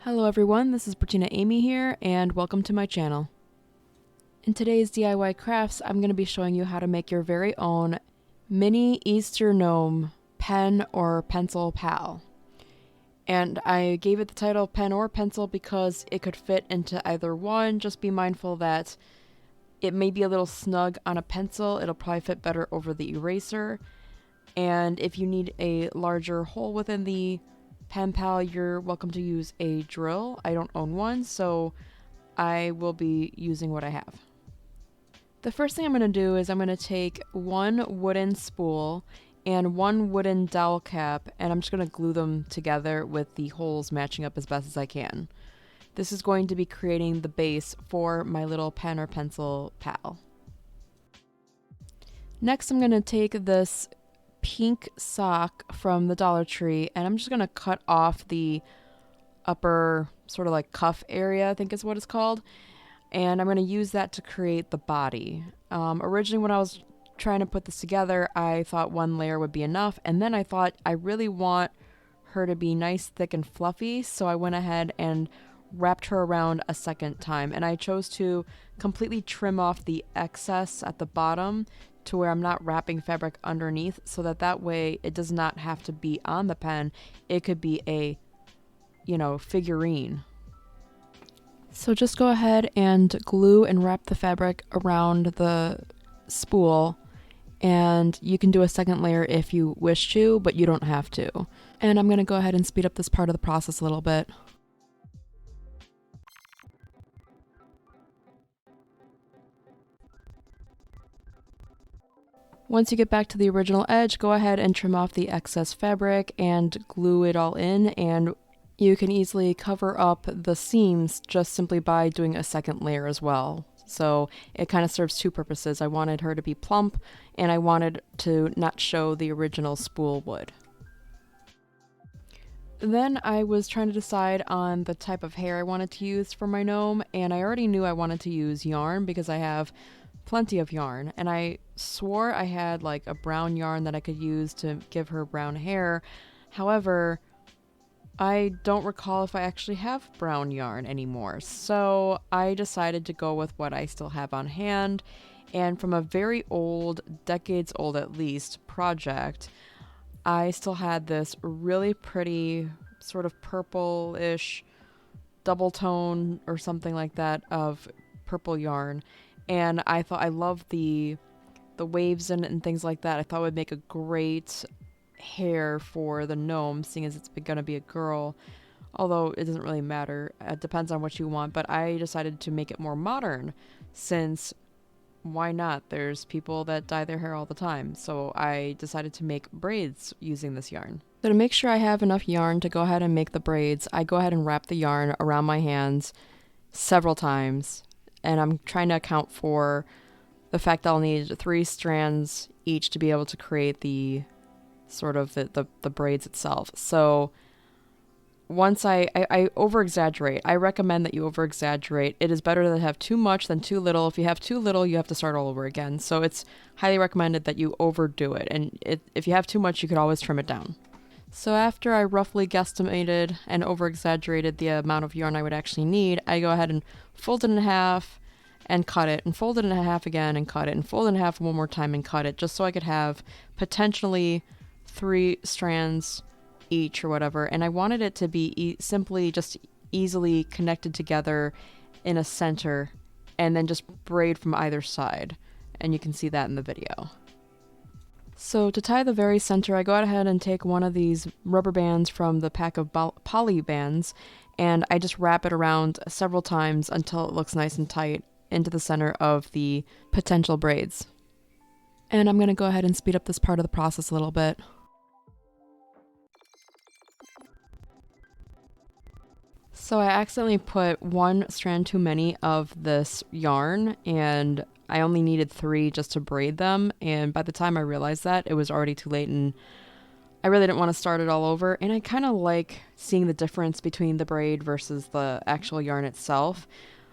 Hello everyone, this is Bertina Amy here, and welcome to my channel. In today's DIY crafts, I'm going to be showing you how to make your very own mini Easter gnome pen or pencil pal. And I gave it the title pen or pencil because it could fit into either one. Just be mindful that it may be a little snug on a pencil, it'll probably fit better over the eraser. And if you need a larger hole within the pen pal, you're welcome to use a drill. I don't own one, so I will be using what I have. The first thing I'm going to do is I'm going to take one wooden spool and one wooden dowel cap, and I'm just going to glue them together with the holes matching up as best as I can. This is going to be creating the base for my little pen or pencil pal. Next, I'm going to take this pink sock from the Dollar Tree, and I'm just going to cut off the upper sort of like cuff area, I think is what it's called, and I'm going to use that to create the body. Originally when I was trying to put this together, I thought one layer would be enough, and then I thought I really want her to be nice, thick, and fluffy, so I went ahead and wrapped her around a second time, and I chose to completely trim off the excess at the bottom to where I'm not wrapping fabric underneath, so that way it does not have to be on the pen. It could be a, figurine. So just go ahead and glue and wrap the fabric around the spool, and you can do a second layer if you wish to, but you don't have to. And I'm going to go ahead and speed up this part of the process a little bit. Once you get back to the original edge, go ahead and trim off the excess fabric and glue it all in, and you can easily cover up the seams just simply by doing a second layer as well. So it kind of serves two purposes. I wanted her to be plump, and I wanted to not show the original spool wood. Then I was trying to decide on the type of hair I wanted to use for my gnome, and I already knew I wanted to use yarn because I have plenty of yarn, and I swore I had like a brown yarn that I could use to give her brown hair. However, I don't recall if I actually have brown yarn anymore, so I decided to go with what I still have on hand, and from a very old, decades old at least, project, I still had this really pretty sort of purple-ish double tone or something like that of purple yarn. And I thought I loved the waves in it and things like that. I thought it would make a great hair for the gnome, seeing as it's going to be a girl. Although it doesn't really matter. It depends on what you want. But I decided to make it more modern, since why not? There's people that dye their hair all the time. So I decided to make braids using this yarn. So to make sure I have enough yarn to go ahead and make the braids, I go ahead and wrap the yarn around my hands several times. And I'm trying to account for the fact that I'll need 3 strands each to be able to create the sort of the braids itself. So once I over-exaggerate. I recommend that you over-exaggerate. It is better to have too much than too little. If you have too little, you have to start all over again. So it's highly recommended that you overdo it. And if you have too much, you could always trim it down. So after I roughly guesstimated and over-exaggerated the amount of yarn I would actually need, I go ahead and fold it in half and cut it, and fold it in half again and cut it, and fold it in half one more time and cut it, just so I could have potentially 3 strands each or whatever. And I wanted it to be simply just easily connected together in a center, and then just braid from either side. And you can see that in the video. So to tie the very center, I go ahead and take one of these rubber bands from the pack of poly bands, and I just wrap it around several times until it looks nice and tight into the center of the potential braids. And I'm going to go ahead and speed up this part of the process a little bit. So I accidentally put 1 strand too many of this yarn, and I only needed 3 just to braid them, and by the time I realized that, it was already too late, and I really didn't want to start it all over. And I kind of like seeing the difference between the braid versus the actual yarn itself.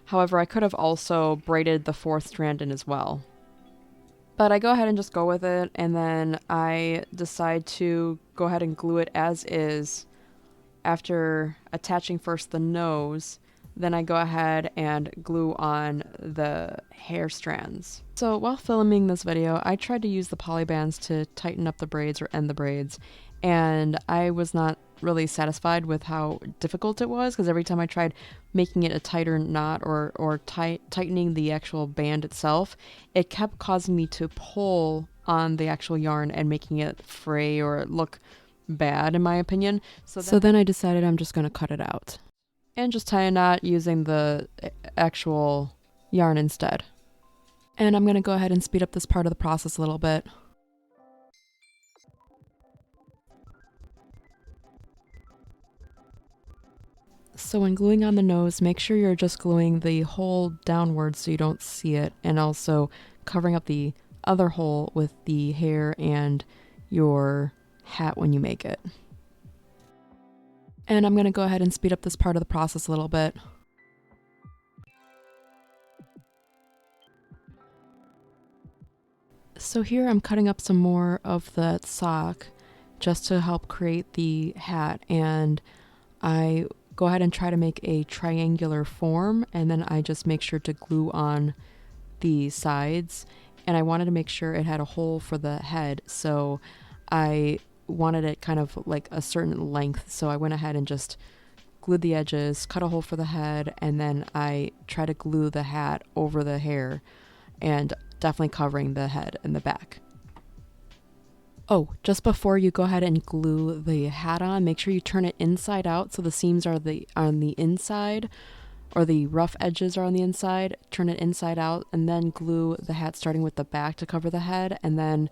However, I could have also braided the 4th strand in as well. But I go ahead and just go with it, and then I decide to go ahead and glue it as is after attaching first the nose, then I go ahead and glue on the hair strands. So while filming this video, I tried to use the poly bands to tighten up the braids or end the braids, and I was not really satisfied with how difficult it was, because every time I tried making it a tighter knot or tightening the actual band itself, it kept causing me to pull on the actual yarn and making it fray or look bad, in my opinion. So then I decided I'm just going to cut it out and just tie a knot using the actual yarn instead. And I'm going to go ahead and speed up this part of the process a little bit. So when gluing on the nose, make sure you're just gluing the hole downwards so you don't see it, and also covering up the other hole with the hair and your hat when you make it. And I'm going to go ahead and speed up this part of the process a little bit. So here I'm cutting up some more of the sock just to help create the hat, and I go ahead and try to make a triangular form, and then I just make sure to glue on the sides, and I wanted to make sure it had a hole for the head, so I wanted it kind of like a certain length, so I went ahead and just glued the edges, cut a hole for the head, and then I try to glue the hat over the hair, and definitely covering the head and the back. Oh, just before you go ahead and glue the hat on, make sure you turn it inside out so the seams are on the inside, or the rough edges are on the inside. Turn it inside out and then glue the hat starting with the back to cover the head, and then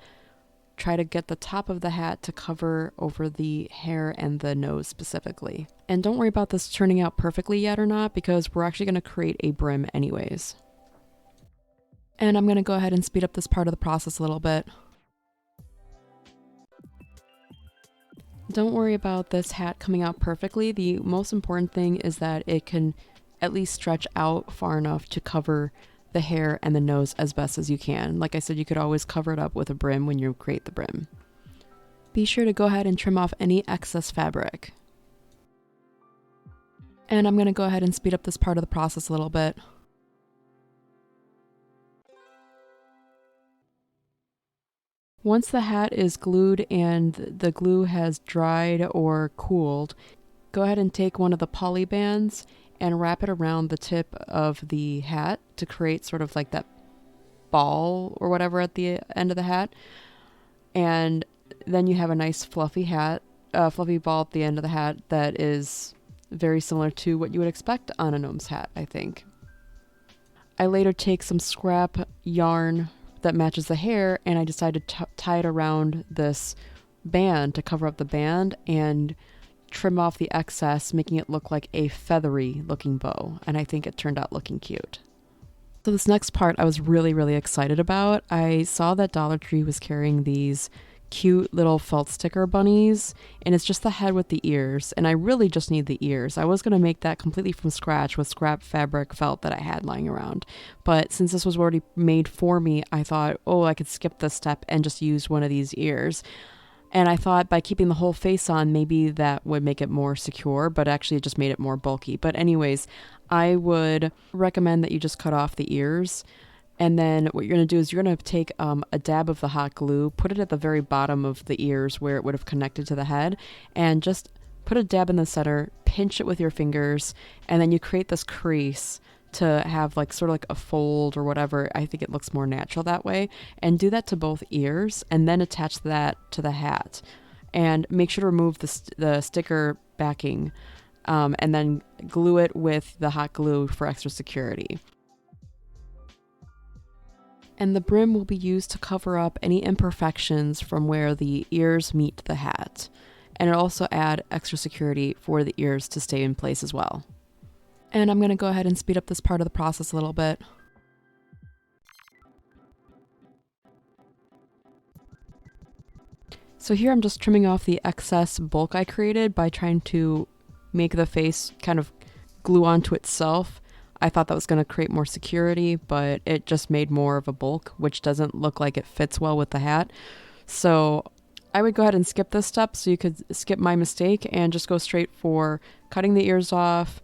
try to get the top of the hat to cover over the hair and the nose specifically. And don't worry about this turning out perfectly yet or not, because we're actually going to create a brim anyways. And I'm going to go ahead and speed up this part of the process a little bit. Don't worry about this hat coming out perfectly. The most important thing is that it can at least stretch out far enough to cover the hair and the nose as best as you can. Like I said, you could always cover it up with a brim when you create the brim. Be sure to go ahead and trim off any excess fabric. And I'm going to go ahead and speed up this part of the process a little bit. Once the hat is glued and the glue has dried or cooled, go ahead and take one of the poly bands and wrap it around the tip of the hat to create sort of like that ball or whatever at the end of the hat. And then you have a nice fluffy hat, fluffy ball at the end of the hat that is very similar to what you would expect on a gnome's hat, I think. I later take some scrap yarn that matches the hair, and I decided to tie it around this band to cover up the band and trim off the excess, making it look like a feathery looking bow, and I think it turned out looking cute. So this next part I was really excited about. I saw that Dollar Tree was carrying these cute little felt sticker bunnies, and it's just the head with the ears, and I really just need the ears. I was going to make that completely from scratch with scrap fabric felt that I had lying around, but since this was already made for me, I thought, oh, I could skip this step and just use one of these ears. And I thought by keeping the whole face on, maybe that would make it more secure, but actually it just made it more bulky. But anyways, I would recommend that you just cut off the ears. And then what you're going to do is you're going to take a dab of the hot glue, put it at the very bottom of the ears where it would have connected to the head, and just put a dab in the center, pinch it with your fingers, and then you create this crease to have like sort of like a fold or whatever. I think it looks more natural that way. And do that to both ears, and then attach that to the hat. And make sure to remove the sticker backing, and then glue it with the hot glue for extra security. And the brim will be used to cover up any imperfections from where the ears meet the hat. And it'll also add extra security for the ears to stay in place as well. And I'm going to go ahead and speed up this part of the process a little bit. So here I'm just trimming off the excess bulk I created by trying to make the face kind of glue onto itself. I thought that was going to create more security, but it just made more of a bulk, which doesn't look like it fits well with the hat. So I would go ahead and skip this step so you could skip my mistake and just go straight for cutting the ears off,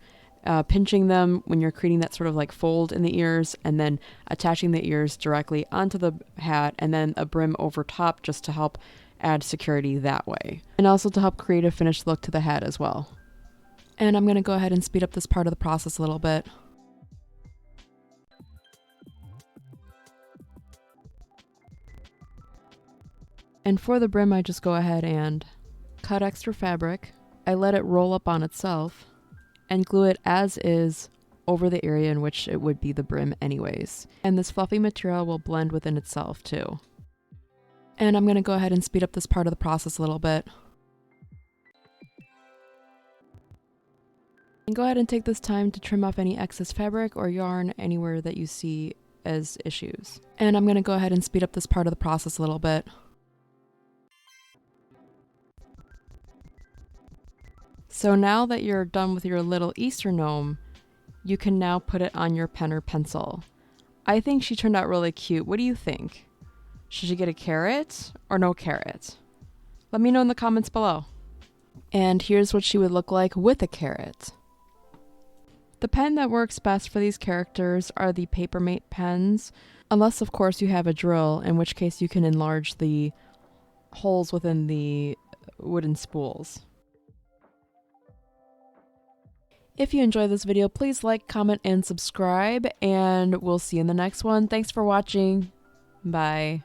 pinching them when you're creating that sort of like fold in the ears, and then attaching the ears directly onto the hat, and then a brim over top just to help add security that way. And also to help create a finished look to the hat as well. And I'm going to go ahead and speed up this part of the process a little bit. And for the brim, I just go ahead and cut extra fabric. I let it roll up on itself and glue it as is over the area in which it would be the brim anyways. And this fluffy material will blend within itself too. And I'm going to go ahead and speed up this part of the process a little bit. And go ahead and take this time to trim off any excess fabric or yarn anywhere that you see as issues. And I'm going to go ahead and speed up this part of the process a little bit. So now that you're done with your little Easter gnome, you can now put it on your pen or pencil. I think she turned out really cute. What do you think? Should she get a carrot or no carrot? Let me know in the comments below. And here's what she would look like with a carrot. The pen that works best for these characters are the Papermate pens, unless of course you have a drill, in which case you can enlarge the holes within the wooden spools. If you enjoyed this video, please like, comment, and subscribe, and we'll see you in the next one. Thanks for watching. Bye.